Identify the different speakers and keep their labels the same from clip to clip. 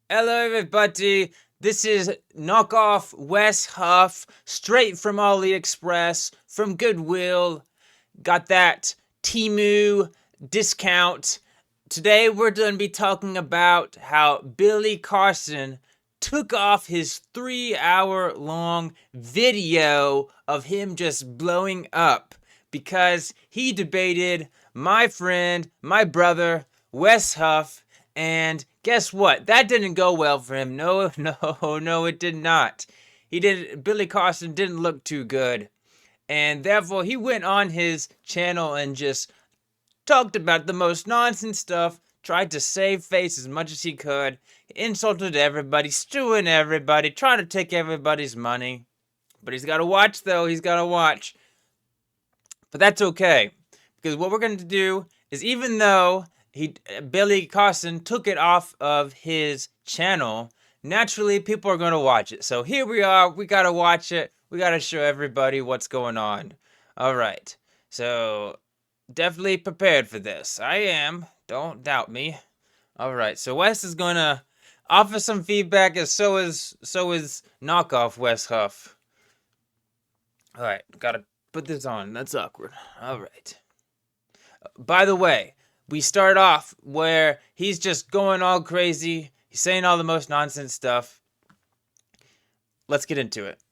Speaker 1: Hello everybody, this is knockoff Wes Huff, straight from AliExpress, from Goodwill. Got that Temu discount. Today we're going to be talking about how Billy Carson took off his 3-hour-long video of him just blowing up because he debated my friend, my brother, Wes Huff, and guess what? That didn't go well for him. No, it did not. Billy Carson didn't look too good. And therefore, he went on his channel and just talked about the most nonsense stuff, tried to save face as much as he could, insulted everybody, stewing everybody, trying to take everybody's money. But he's got to watch, though. He's got to watch. But that's okay. Because what we're going to do is, even though Billy Carson took it off of his channel, naturally people are going to watch it. So here we are, we got to watch it. We got to show everybody what's going on. All right. So definitely prepared for this. I am. Don't doubt me. All right. So Wes is going to offer some feedback, as so is knockoff Wes Huff. All right. Got to put this on. That's awkward. All right. By the way, we start off where he's just going all crazy. He's saying all the most nonsense stuff. Let's get into it.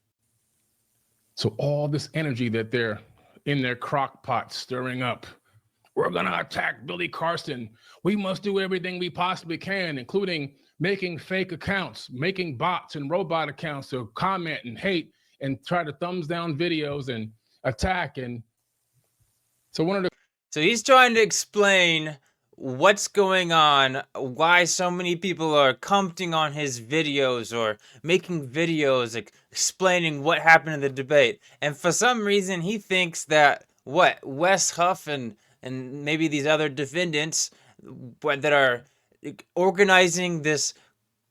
Speaker 2: So all this energy that they're in their crock pot stirring up, we're going to attack Billy Carson. We must do everything we possibly can, including making fake accounts, making bots and robot accounts to comment and hate and try to thumbs down videos and attack. And
Speaker 1: so he's trying to explain what's going on, why so many people are commenting on his videos or making videos explaining what happened in the debate. And for some reason, he thinks that Wes Huff and maybe these other defendants that are organizing this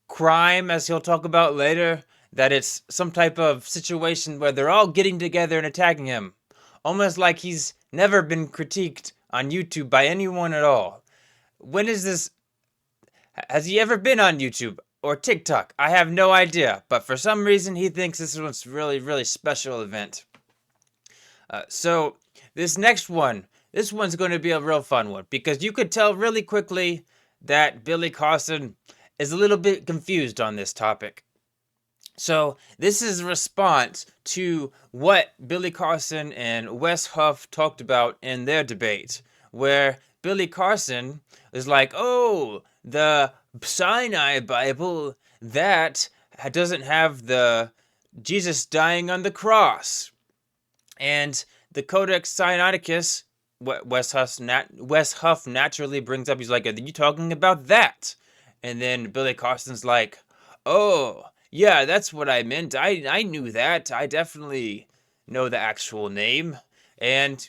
Speaker 1: crime, as he'll talk about later, that it's some type of situation where they're all getting together and attacking him. Almost like he's never been critiqued on YouTube by anyone at all. When is this? Has he ever been on YouTube or TikTok? I have no idea. But for some reason, he thinks this one's really, really special event. So this next one, this one's going to be a real fun one. Because you could tell really quickly that Billy Carson is a little bit confused on this topic. So this is a response to what Billy Carson and Wes Huff talked about in their debate, where Billy Carson is like, oh, the Sinai Bible, that doesn't have the Jesus dying on the cross. And the Codex Sinaiticus, Wes Huff naturally brings up, he's like, are you talking about that? And then Billy Carson's like, oh, yeah, that's what I meant. I knew that. I definitely know the actual name. And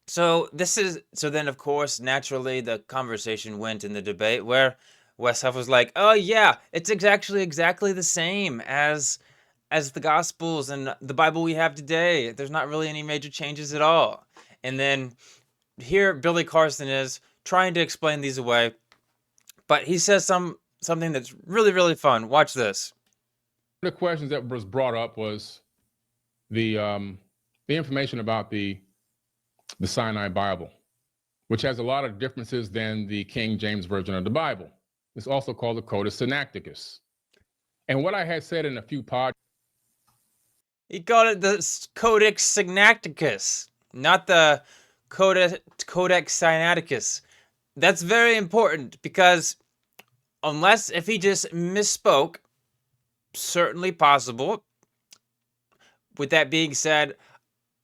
Speaker 1: so then of course, naturally the conversation went in the debate where Wes Huff was like, oh yeah, it's actually exactly the same as the Gospels and the Bible we have today. There's not really any major changes at all. And then here Billy Carson is trying to explain these away, but he says something that's really, really fun. Watch this.
Speaker 2: the questions that was brought up was the information about the Sinai Bible, which has a lot of differences than the King James Version of the Bible. It's also called the Codex Sinaiticus. And what I had said in a few podcasts,
Speaker 1: He called it the Codex Sinaiticus, not the Codex Sinaiticus. That's very important because if he just misspoke, certainly possible. With that being said,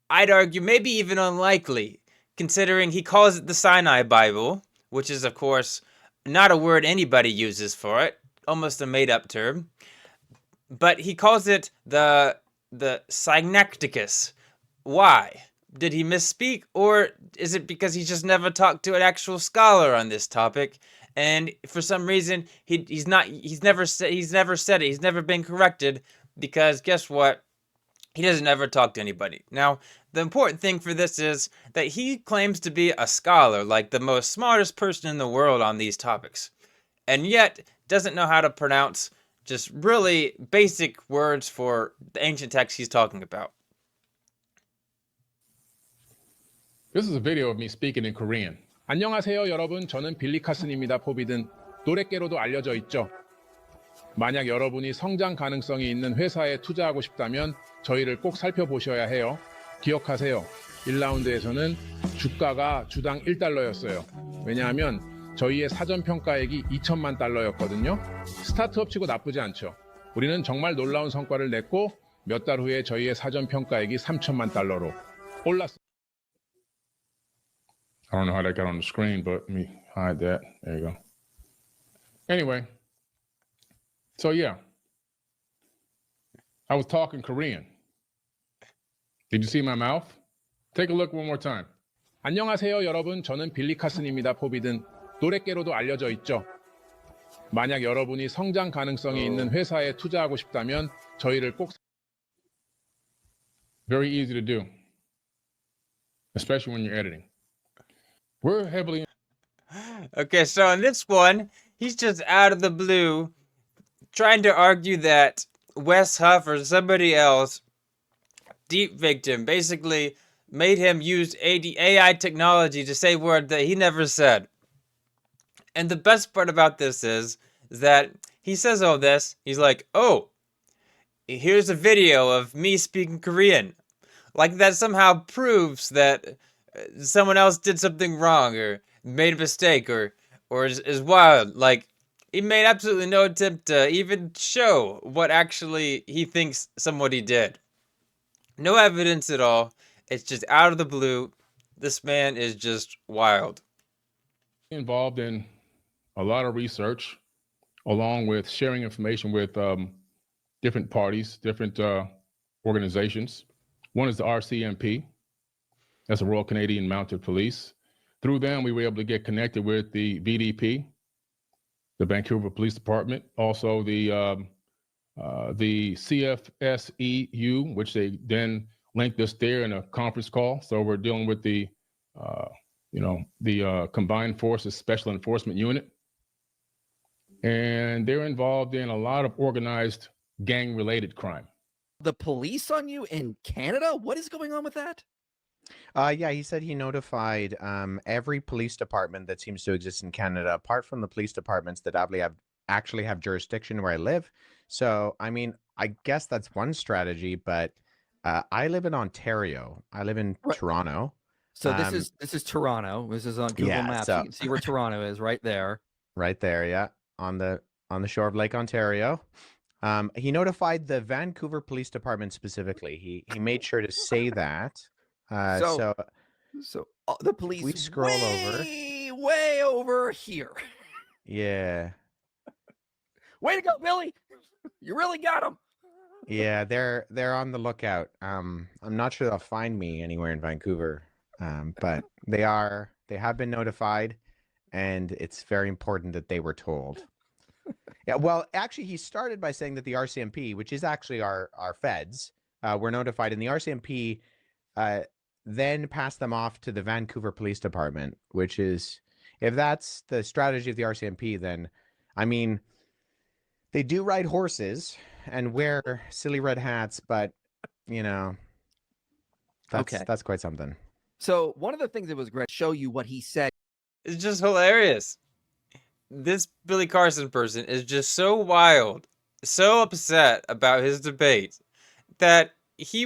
Speaker 1: I'd argue maybe even unlikely, considering he calls it the Sinai Bible, which is, of course, not a word anybody uses for it, almost a made-up term. But he calls it the Sinaiticus. Why? Did he misspeak, or is it because he's just never talked to an actual scholar on this topic, and for some reason he's never said it. He's never been corrected because guess what? He doesn't ever talk to anybody. Now, the important thing for this is that he claims to be a scholar, like the most smartest person in the world on these topics, and yet doesn't know how to pronounce just really basic words for the ancient text he's talking about.
Speaker 2: This is a video of me speaking in Korean. 안녕하세요 여러분. 저는 빌리 카슨입니다. 포비든 노랫개로도 알려져 있죠. 만약 여러분이 성장 가능성이 있는 회사에 투자하고 싶다면 저희를 꼭 살펴보셔야 해요. 기억하세요. 1라운드에서는 주가가 주당 1달러였어요. 왜냐하면 저희의 사전 평가액이 2천만 달러였거든요. 스타트업 치고 나쁘지 않죠. 우리는 정말 놀라운 성과를 냈고 몇 달 후에 저희의 사전 평가액이 3천만 달러로 올랐어요. I don't know how that got on the screen, but let me hide that. There you go. Anyway, so yeah, I was talking Korean. Did you see my mouth? Take a look one more time. 안녕하세요 여러분. 저는 빌리 카슨입니다. 포비든 노랫개로도 알려져 있죠. 만약 여러분이 성장 가능성이 있는 회사에 투자하고 싶다면 저희를 꼭. Very easy to do, especially when you're editing. We're heavily.
Speaker 1: Okay, so in this one, he's just out of the blue trying to argue that Wes Huff or somebody else deepfaked him, basically made him use AI technology to say words that he never said. And the best part about this is that he says all this, he's like, oh, here's a video of me speaking Korean. Like that somehow proves that someone else did something wrong or made a mistake or is wild. Like, he made absolutely no attempt to even show what actually he thinks somebody did. No evidence at all. It's just out of the blue. This man is just wild.
Speaker 2: Involved in a lot of research, along with sharing information with different parties, different organizations. One is the RCMP. That's the Royal Canadian Mounted Police. Through them, we were able to get connected with the VDP, the Vancouver Police Department, also the CFSEU, which they then linked us there in a conference call. So we're dealing with the Combined Forces Special Enforcement Unit. And they're involved in a lot of organized gang-related crime.
Speaker 3: The police on you in Canada? What is going on with that?
Speaker 4: Yeah, he said he notified every police department that seems to exist in Canada, apart from the police departments that actually have jurisdiction where I live. So, I mean, I guess that's one strategy, but I live in Ontario. I live in Toronto.
Speaker 3: So this is Toronto. This is on Google Maps.
Speaker 4: So,
Speaker 3: you can see where Toronto is right there.
Speaker 4: Right there, yeah, on the shore of Lake Ontario. He notified the Vancouver Police Department specifically. He made sure to say that. So
Speaker 3: the police
Speaker 4: we scroll
Speaker 3: way over here.
Speaker 4: Yeah.
Speaker 3: Way to go, Billy! You really got him.
Speaker 4: Yeah, they're on the lookout. I'm not sure they'll find me anywhere in Vancouver, but they have been notified, and it's very important that they were told. Yeah, well, actually, he started by saying that the RCMP, which is actually our feds, were notified, and the RCMP then passed them off to the Vancouver Police Department, which is, if that's the strategy of the RCMP, then, I mean, they do ride horses and wear silly red hats, but, you know, that's quite something.
Speaker 3: So one of the things that was great, show you what he said.
Speaker 1: It's just hilarious. This Billy Carson person is just so wild, so upset about his debate that he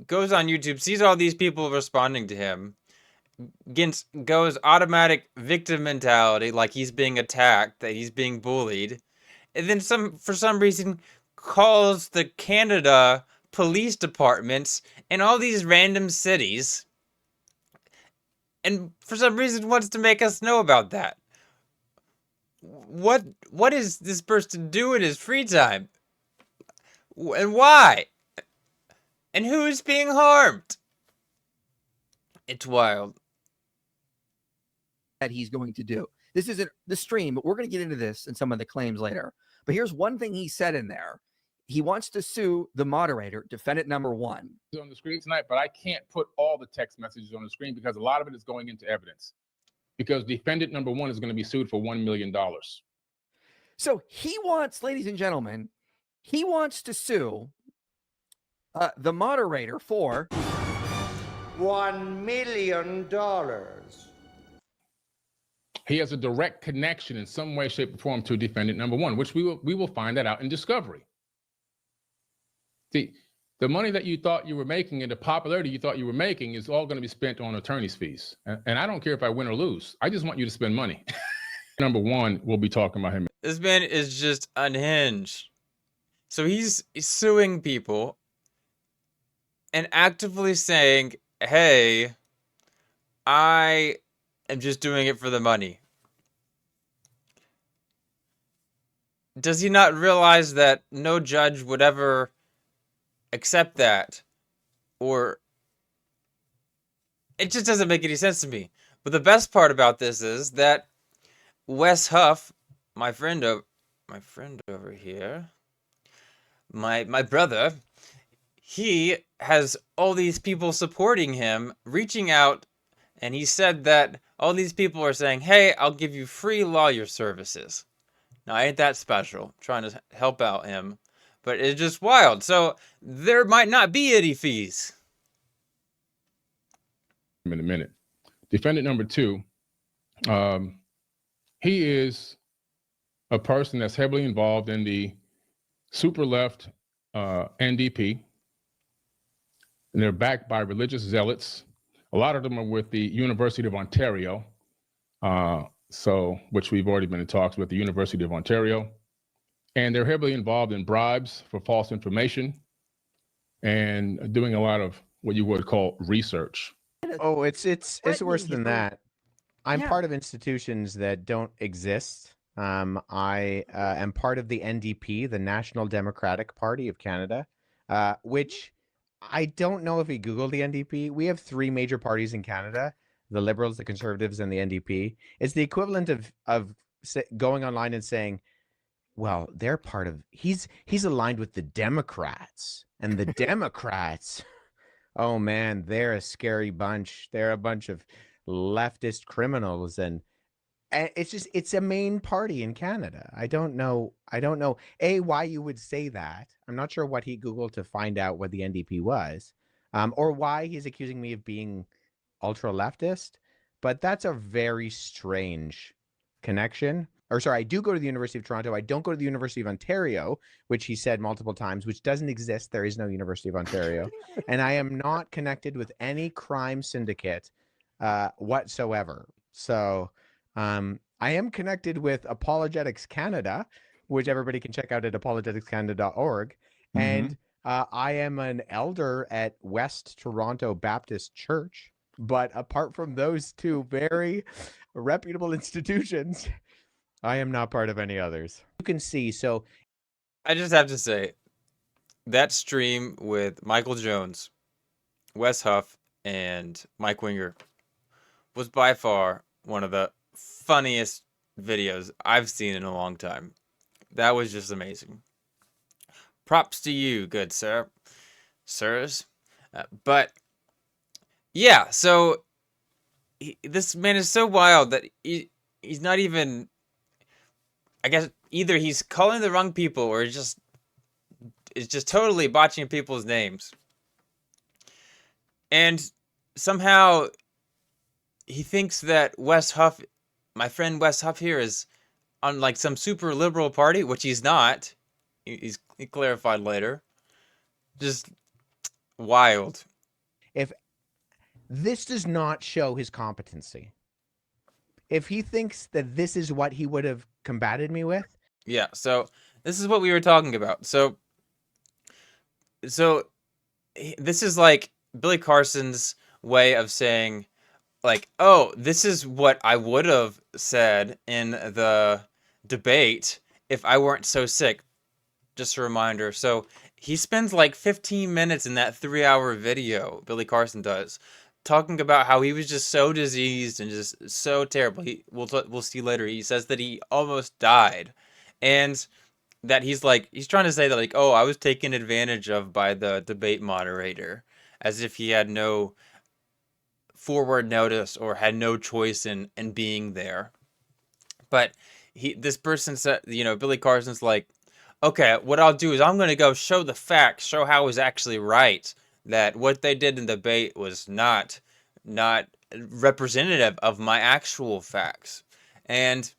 Speaker 1: goes on YouTube, sees all these people responding to him, goes automatic victim mentality, like he's being attacked, that he's being bullied, and then for some reason calls the Canada police departments in all these random cities, and for some reason wants to make us know about that. What is this person doing in his free time? And why? And who's being harmed? It's wild.
Speaker 3: That he's going to do. This isn't the stream, but we're going to get into this and some of the claims later. But here's one thing he said in there. He wants to sue the moderator, defendant number 1.
Speaker 2: On the screen tonight, but I can't put all the text messages on the screen because a lot of it is going into evidence. Because defendant number 1 is going to be sued for $1 million.
Speaker 3: So he wants, ladies and gentlemen, he wants to sue the moderator for
Speaker 5: $1 million.
Speaker 2: He has a direct connection in some way, shape, or form to defendant number one, which we will find that out in discovery. See, the money that you thought you were making and the popularity you thought you were making is all going to be spent on attorney's fees. And I don't care if I win or lose. I just want you to spend money. Number one, we'll be talking about him.
Speaker 1: This man is just unhinged. So he's suing people and actively saying, hey, I am just doing it for the money. Does he not realize that no judge would ever accept that? Or it just doesn't make any sense to me. But the best part about this is that Wes Huff, my friend over here, my brother, he has all these people supporting him, reaching out, and he said that all these people are saying, hey, I'll give you free lawyer services. Now, ain't that special, trying to help out him, but it's just wild. So there might not be any fees.
Speaker 2: In a minute. Defendant number two, he is a person that's heavily involved in the super left NDP, and they're backed by religious zealots. A lot of them are with the University of Ontario, which we've already been in talks with the University of Ontario, and they're heavily involved in bribes for false information and doing a lot of what you would call research.
Speaker 4: Oh, it's worse than that. I'm
Speaker 3: Yeah.
Speaker 4: part of institutions that don't exist. I am part of the NDP, the National Democratic Party of Canada, which I don't know if you Google the NDP. We have three major parties in Canada: the Liberals, the Conservatives, and the NDP. It's the equivalent of going online and saying, well, they're part of, he's aligned with the Democrats, and the Democrats, oh man, they're a scary bunch. They're a bunch of leftist criminals, and it's a main party in Canada. I don't know why you would say that. I'm not sure what he Googled to find out what the NDP was, or why he's accusing me of being ultra leftist, but that's a very strange connection. Or sorry, I do go to the University of Toronto. I don't go to the University of Ontario, which he said multiple times, which doesn't exist. There is no University of Ontario. And I am not connected with any crime syndicate whatsoever. So I am connected with Apologetics Canada, which everybody can check out at apologeticscanada.org. And I am an elder at West Toronto Baptist Church. But apart from those two very reputable institutions, I am not part of any others. You can see, so
Speaker 1: I just have to say, that stream with Michael Jones, Wes Huff, and Mike Winger was by far one of the funniest videos I've seen in a long time. That was just amazing. Props to you, good sir. Sirs. But, yeah, so this man is so wild that he's not even... I guess either he's calling the wrong people or is just totally botching people's names. And somehow he thinks that Wes Huff, my friend Wes Huff here, is on like some super liberal party, which he's not. He clarified later. Just wild.
Speaker 4: if this does not show his competency, if he thinks that this is what he would have combated me with.
Speaker 1: Yeah, so this is what we were talking about. So this is like Billy Carson's way of saying, like, oh, this is what I would have said in the debate if I weren't so sick. Just a reminder. So he spends like 15 minutes in that 3-hour video, Billy Carson does, talking about how he was just so diseased and just so terrible. We'll see later. He says that he almost died, and that he's trying to say that, like, oh, I was taken advantage of by the debate moderator, as if he had no forward notice or had no choice in being there. But this person said, Billy Carson's like, okay, what I'll do is I'm going to go show the facts, show how it was actually right, that what they did in the debate was not representative of my actual facts. And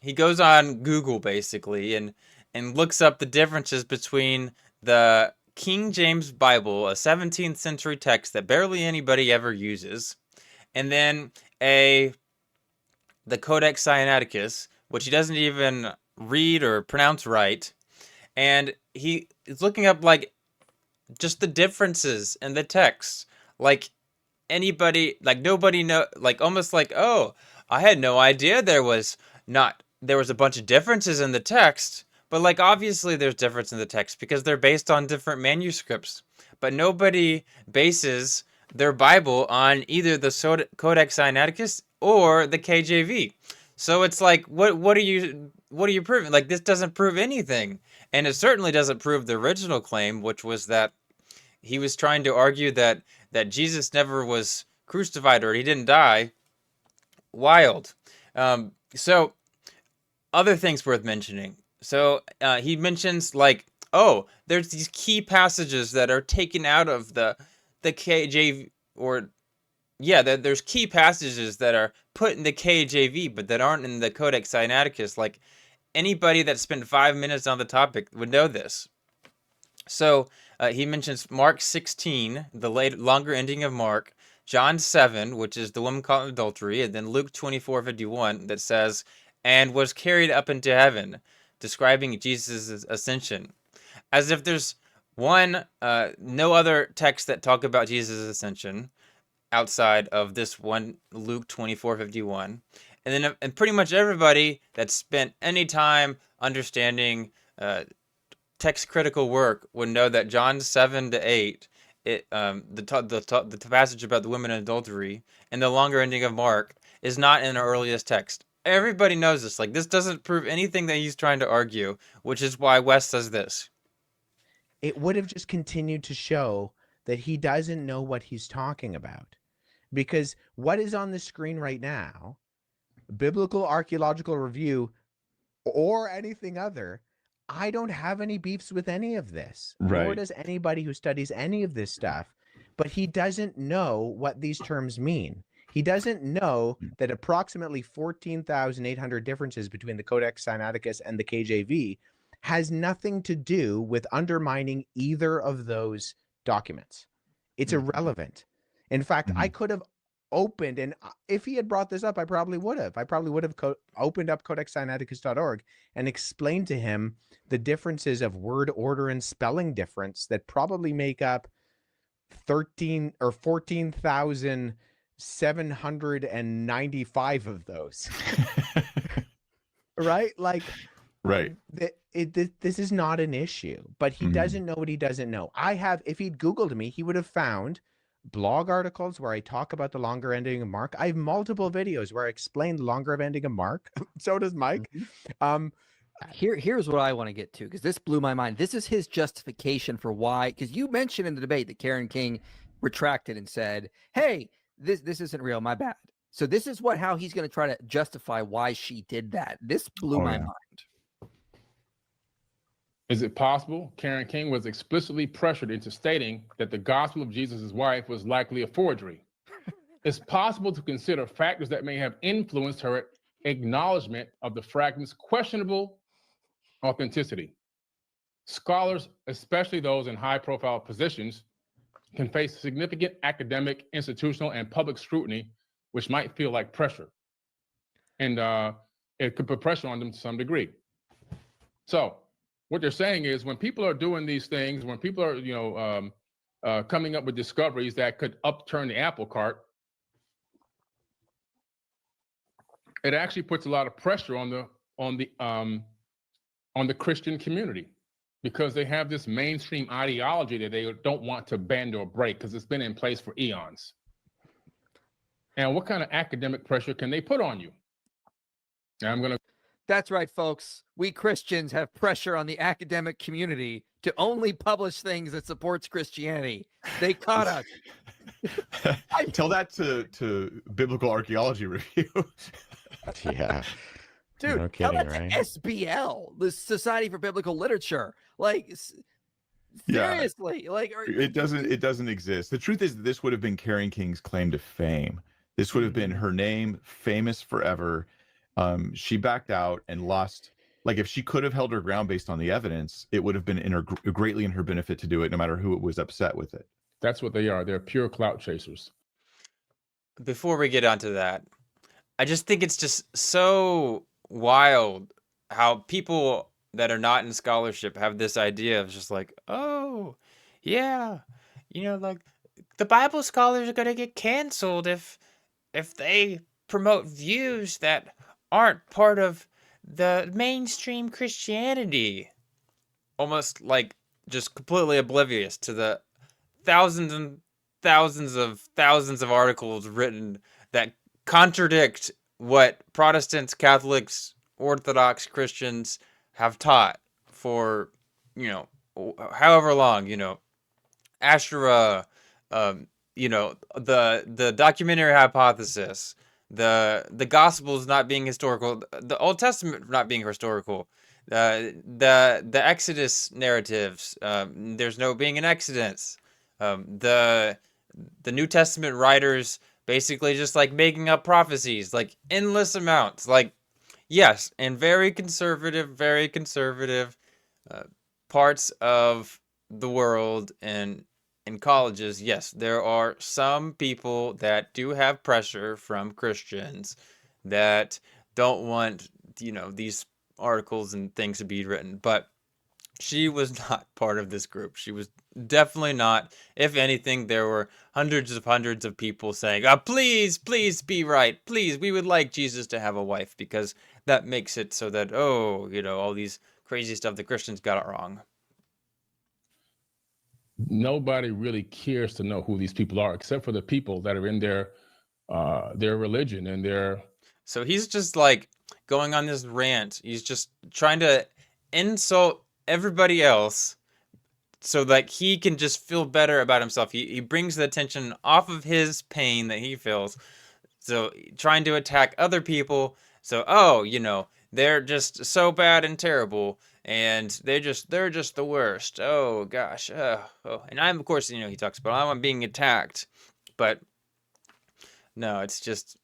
Speaker 1: he goes on Google basically and looks up the differences between the King James Bible, a 17th century text that barely anybody ever uses, and then the Codex Sinaiticus, which he doesn't even read or pronounce right. And he is looking up like just the differences in the text. Like nobody know, like almost like, oh, I had no idea there was a bunch of differences in the text. But like obviously there's difference in the text because they're based on different manuscripts. But nobody bases their Bible on either the Codex Sinaiticus or the KJV. So it's like, what are you proving? Like, this doesn't prove anything. And it certainly doesn't prove the original claim, which was that he was trying to argue that Jesus never was crucified or he didn't die. Wild. So other things worth mentioning. So he mentions like, oh, there's these key passages that are taken out of the KJV, or yeah, there's key passages that are put in the KJV but that aren't in the Codex Sinaiticus. Like anybody that spent 5 minutes on the topic would know this. So he mentions Mark 16, the longer ending of Mark, John 7, which is the woman caught in adultery, and then Luke 24:51 that says, and was carried up into heaven, describing Jesus' ascension. As if there's no other texts that talk about Jesus' ascension outside of this one, Luke 24:51. And pretty much everybody that spent any time understanding text critical work would know that John 7-8, the passage about the women in adultery, and the longer ending of Mark is not in our earliest text. Everybody knows this. Like, this doesn't prove anything that he's trying to argue, which is why Wes says this.
Speaker 4: It would have just continued to show that he doesn't know what he's talking about. Because what is on the screen right now, Biblical Archaeological Review or anything other, I don't have any beefs with any of this.
Speaker 2: Right.
Speaker 4: Nor does anybody who studies any of this stuff. But he doesn't know what these terms mean. He doesn't know that approximately 14,800 differences between the Codex Sinaiticus and the KJV has nothing to do with undermining either of those documents. It's irrelevant. In fact, I could have opened, and if he had brought this up, I probably would have. Opened up codexsinaiticus.org and explained to him the differences of word order and spelling difference that probably make up 13 or 14,795 of those. Right? Like,
Speaker 2: Right.
Speaker 4: This is not an issue, but he doesn't know what he doesn't know. If he'd Googled me, he would have found blog articles where I talk about the longer ending of Mark. I have multiple videos where I explain the longer ending of Mark. So does Mike.
Speaker 3: Here's what I want to get to, because this blew my mind. This is his justification for why, because you mentioned in the debate that Karen King retracted and said, hey, this isn't real, my bad. So this is how he's going to try to justify why she did that. This blew my mind.
Speaker 2: Is it possible Karen King was explicitly pressured into stating that the gospel of Jesus' wife was likely a forgery? It's possible to consider factors that may have influenced her acknowledgement of the fragment's questionable authenticity. Scholars, especially those in high-profile positions, can face significant academic, institutional, and public scrutiny, which might feel like pressure. And it could put pressure on them to some degree. So what they're saying is, when people are doing these things, when people are, coming up with discoveries that could upturn the apple cart, it actually puts a lot of pressure on the Christian community, because they have this mainstream ideology that they don't want to bend or break because it's been in place for eons. And what kind of academic pressure can they put on you? And
Speaker 3: That's right, folks. We Christians have pressure on the academic community to only publish things that supports Christianity. They caught us.
Speaker 6: Tell that to Biblical Archaeology Review.
Speaker 4: Yeah.
Speaker 3: Dude,
Speaker 4: No
Speaker 3: tell
Speaker 4: kidding,
Speaker 3: that to
Speaker 4: right?
Speaker 3: SBL, the Society for Biblical Literature. Like,
Speaker 6: Yeah.
Speaker 3: seriously, like,
Speaker 6: It doesn't exist. The truth is, this would have been Karen King's claim to fame. This would have been her name, famous forever. She backed out and lost. Like, if she could have held her ground based on the evidence, it would have been greatly in her benefit to do it, no matter who was upset with it.
Speaker 2: That's what they are. They're pure clout chasers.
Speaker 1: Before we get onto that, I just think it's just so wild how people that are not in scholarship have this idea of just like, oh, yeah, like the Bible scholars are gonna get canceled if they promote views that aren't part of the mainstream Christianity. Almost like just completely oblivious to the thousands and thousands of articles written that contradict what Protestants, Catholics, Orthodox Christians have taught for, however long, Asherah, the documentary hypothesis, the Gospels not being historical, the Old Testament not being historical, the Exodus narratives, there's no being an Exodus, the New Testament writers basically just like making up prophecies, like endless amounts, like yes, and very conservative parts of the world and in colleges, yes, there are some people that do have pressure from Christians that don't want, these articles and things to be written, but she was not part of this group. She was definitely not. If anything, there were hundreds of people saying, please be right. Please, we would like Jesus to have a wife because that makes it so that, all these crazy stuff the Christians got it wrong.
Speaker 2: Nobody really cares to know who these people are, except for the people that are in their religion and their.
Speaker 1: So he's just like going on this rant. He's just trying to insult everybody else so that he can just feel better about himself. He brings the attention off of his pain that he feels. So trying to attack other people. So, they're just so bad and terrible. And they're just the worst. Oh gosh. And I'm, of course, he talks about I'm being attacked, but no, it's just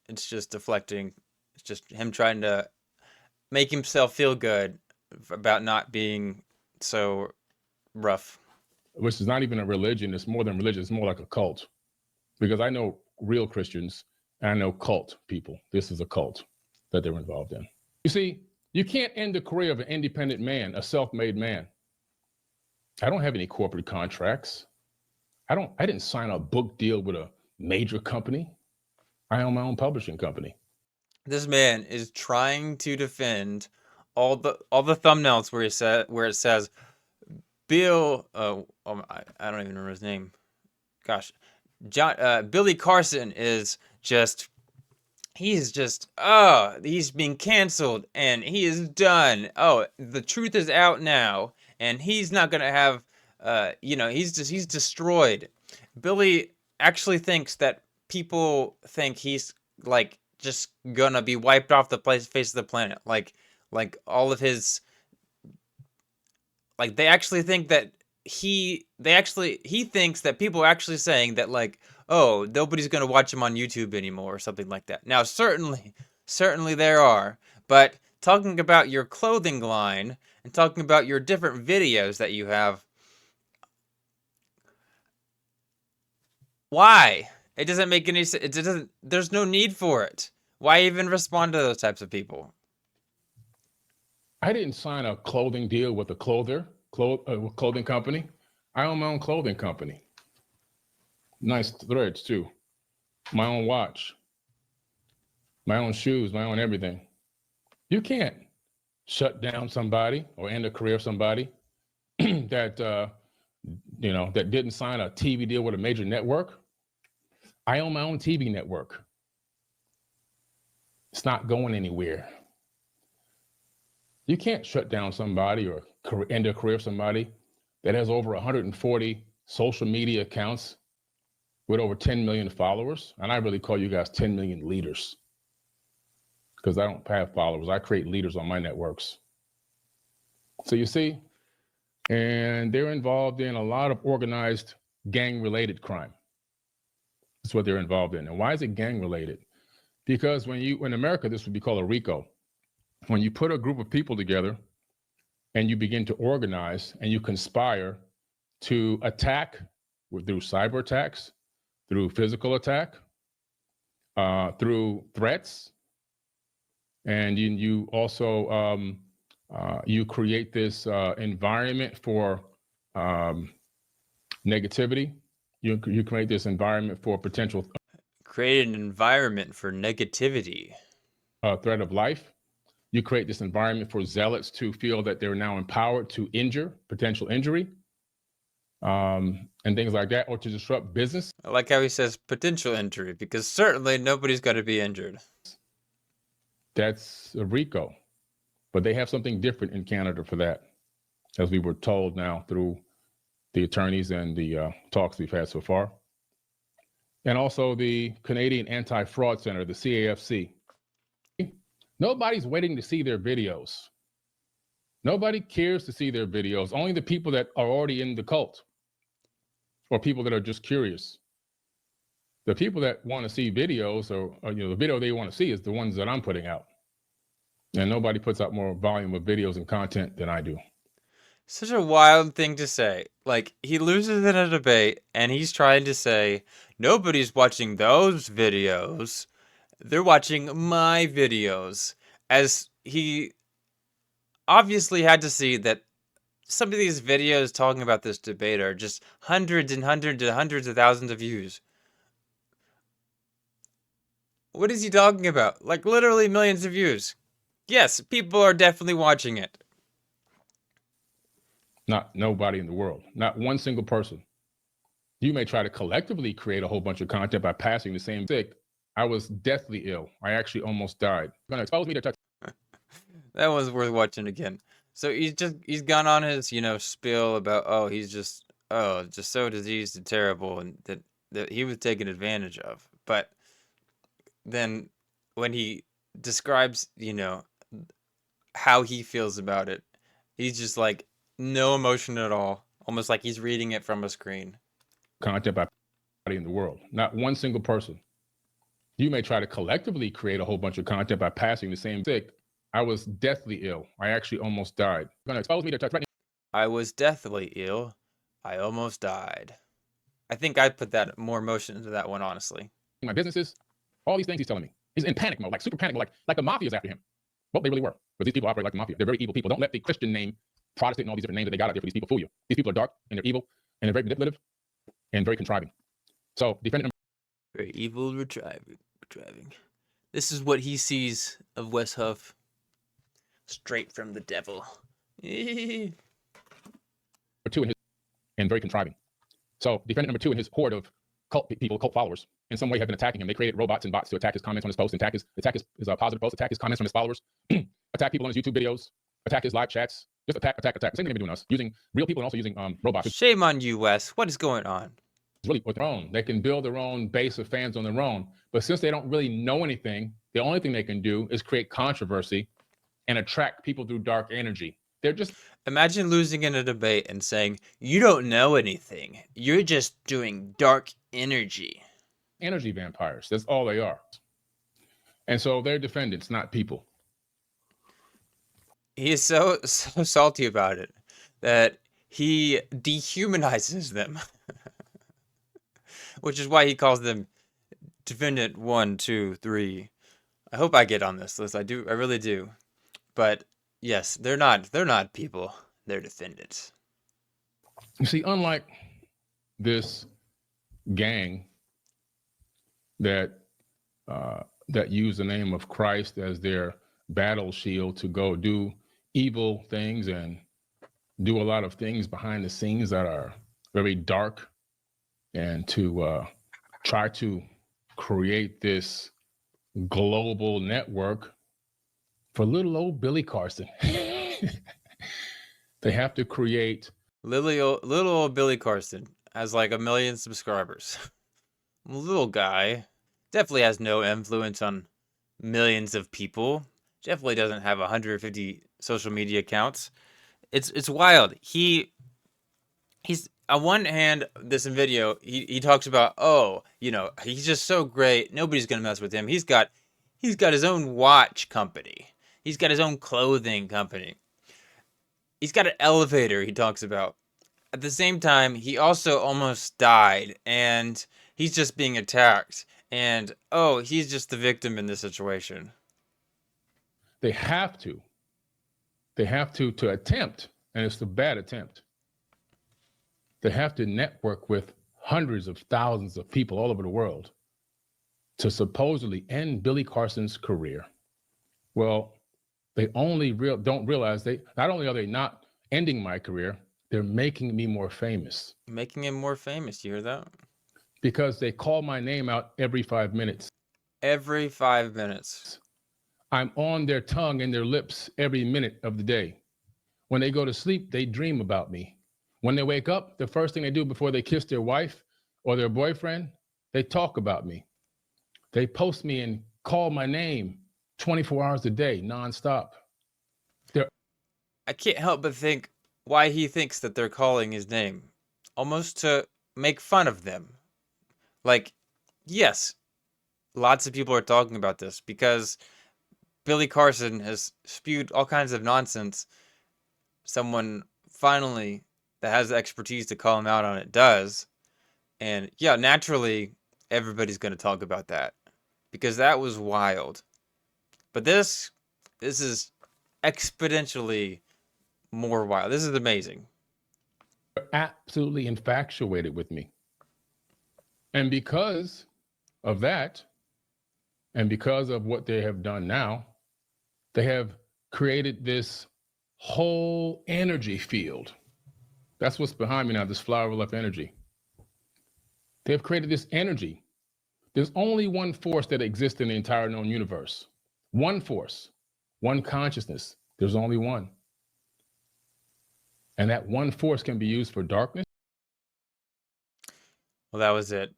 Speaker 1: deflecting. It's just him trying to make himself feel good about not being so rough.
Speaker 2: Which is not even a religion. It's more than religion. It's more like a cult. Because I know real Christians and I know cult people. This is a cult that they're involved in. You see, you can't end the career of an independent man, a self-made man. I don't have any corporate contracts. I didn't sign a book deal with a major company. I own my own publishing company.
Speaker 1: This man is trying to defend all the thumbnails where it says Bill. I don't even remember his name. Gosh, Billy Carson is just. He's being canceled and he is done. Oh, the truth is out now and he's not going to have, he's destroyed. Billy actually thinks that people think he's like just going to be wiped off the face of the planet. Like all of his, like they actually think that he thinks that people are actually saying that like, oh, nobody's going to watch him on YouTube anymore or something like that. Now, certainly there are, but talking about your clothing line and talking about your different videos that you have, why? It doesn't make any sense. There's no need for it. Why even respond to those types of people?
Speaker 2: I didn't sign a clothing deal with a clothing company. I own my own clothing company. Nice threads too. My own watch. My own shoes, my own everything. You can't shut down somebody or end a career of somebody that that didn't sign a TV deal with a major network. I own my own TV network. It's not going anywhere. You can't shut down somebody or end a career of somebody that has over 140 social media accounts with over 10 million followers. And I really call you guys 10 million leaders. because I don't have followers. I create leaders on my networks. So you see, and they're involved in a lot of organized gang-related crime. That's what they're involved in. And why is it gang-related? Because in America, this would be called a RICO. When you put a group of people together and you begin to organize and you conspire to attack through cyber attacks, through physical attack, through threats, and you also you create this environment for negativity. You create this environment for potential
Speaker 1: Create an environment for negativity.
Speaker 2: Threat of life. You create this environment for zealots to feel that they're now empowered to injure, potential injury, and things like that, or to disrupt business.
Speaker 1: I like how he says potential injury, because certainly nobody's got to be injured.
Speaker 2: That's a RICO, but they have something different in Canada for that, as we were told now through the attorneys and the talks we've had so far. And also the Canadian Anti-Fraud Center, the CAFC. Nobody's waiting to see their videos. Nobody cares to see their videos. Only the people that are already in the cult or people that are just curious. The people that want to see videos or the video they want to see is the ones that I'm putting out. And nobody puts out more volume of videos and content than I do.
Speaker 1: Such a wild thing to say. Like, he loses in a debate and he's trying to say, nobody's watching those videos. They're watching my videos. As he obviously had to see that some of these videos talking about this debate are just hundreds and hundreds and hundreds of thousands of views. What is he talking about? Like, literally millions of views. Yes, people are definitely watching it.
Speaker 2: Not nobody in the world, not one single person. You may try to collectively create a whole bunch of content by passing the same sick. I was deathly ill. I actually almost died. Gonna expose me to
Speaker 1: That was worth watching again. So he's gone on his, spiel about, he's just so diseased and terrible, and that he was taken advantage of. But then when he describes, how he feels about it, he's just like no emotion at all, almost like he's reading it from a screen.
Speaker 2: Content by in the world, not one single person. You may try to collectively create a whole bunch of content by passing the same sick. I was deathly ill. I actually almost died. Gonna expose me to threatening.
Speaker 1: I was deathly ill. I almost died. I think I'd put that more emotion into that one, honestly.
Speaker 2: My businesses, all these things he's telling me. He's in panic mode, like super panic mode, like the mafia's after him. Well, they really were. But these people operate like the mafia. They're very evil people. Don't let the Christian name, Protestant, and all these different names that they got out there for these people fool you. These people are dark and they're evil and they're very manipulative and very contriving. So defending them.
Speaker 1: Very evil, contriving. This is what he sees of Wes Huff. Straight from the devil.
Speaker 2: Number two and very contriving. So defendant number two and his horde of cult people, cult followers, in some way have been attacking him. They created robots and bots to attack his comments on his posts, attack his positive posts, attack his comments from his followers, attack people on his YouTube videos, attack his live chats, just attack. Same thing they've been doing us, using real people and also using robots.
Speaker 1: Shame on you, Wes. What is going on?
Speaker 2: It's really with their own. They can build their own base of fans on their own. But since they don't really know anything, the only thing they can do is create controversy and attract people through dark energy. They're just...
Speaker 1: Imagine losing in a debate and saying, you don't know anything. You're just doing dark energy.
Speaker 2: Energy vampires. That's all they are. And so they're defendants, not people.
Speaker 1: He is so salty about it that he dehumanizes them. Which is why he calls them defendant 1, 2, 3. I hope I get on this list. I really do. But yes, they're not people. They're defendants.
Speaker 2: You see, unlike this gang that use the name of Christ as their battle shield to go do evil things and do a lot of things behind the scenes that are very dark, and to try to create this global network for little old Billy Carson. They have to create...
Speaker 1: Little old Billy Carson has like 1 million subscribers. Little guy. Definitely has no influence on millions of people. Definitely doesn't have 150 social media accounts. It's wild. He's on one hand, this video, he talks about, oh, you know, he's just so great. Nobody's gonna mess with him. He's got his own watch company. He's got his own clothing company. He's got an elevator he talks about. At the same time, he also almost died, and he's just being attacked. And oh, he's just the victim in this situation.
Speaker 2: They have to attempt, and it's a bad attempt. They have to network with hundreds of thousands of people all over the world to supposedly end Billy Carson's career. Well, they don't realize not only are they not ending my career, they're making me more famous.
Speaker 1: Making him more famous, you hear that?
Speaker 2: Because they call my name out every 5 minutes.
Speaker 1: Every 5 minutes.
Speaker 2: I'm on their tongue and their lips every minute of the day. When they go to sleep, they dream about me. When they wake up, the first thing they do before they kiss their wife or their boyfriend, they talk about me. They post me and call my name 24 hours a day, nonstop.
Speaker 1: I can't help but think why he thinks that they're calling his name. Almost to make fun of them. Like, yes, lots of people are talking about this because Billy Carson has spewed all kinds of nonsense. Someone finally that has the expertise to call him out on it does. And yeah, naturally, everybody's going to talk about that because that was wild. But this is exponentially more wild. This is amazing.
Speaker 2: They're absolutely infatuated with me. And because of that, and because of what they have done now, they have created this whole energy field. That's what's behind me now, this flower of life energy. They've created this energy. There's only one force that exists in the entire known universe. One force, one consciousness. There's only one. And that one force can be used for darkness.
Speaker 1: Well, that was it.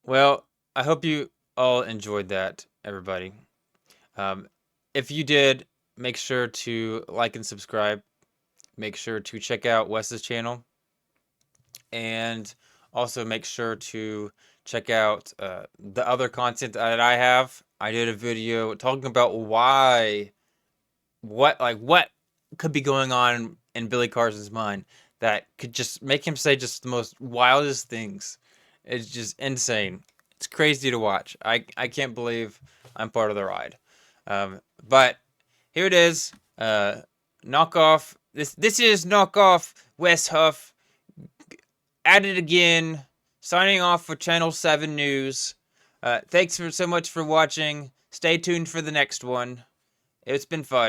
Speaker 1: Well, I hope you all enjoyed that, everybody. If you did, make sure to like and subscribe. Make sure to check out Wes's channel. And also make sure to check out the other content that I have. I did a video talking about what could be going on in Billy Carson's mind that could just make him say just the most wildest things. It's just insane. It's crazy to watch. I can't believe I'm part of the ride. But here it is. Knockoff. This is knockoff Wes Huff. At it again. Signing off for Channel 7 News. Thanks so much for watching. Stay tuned for the next one. It's been fun.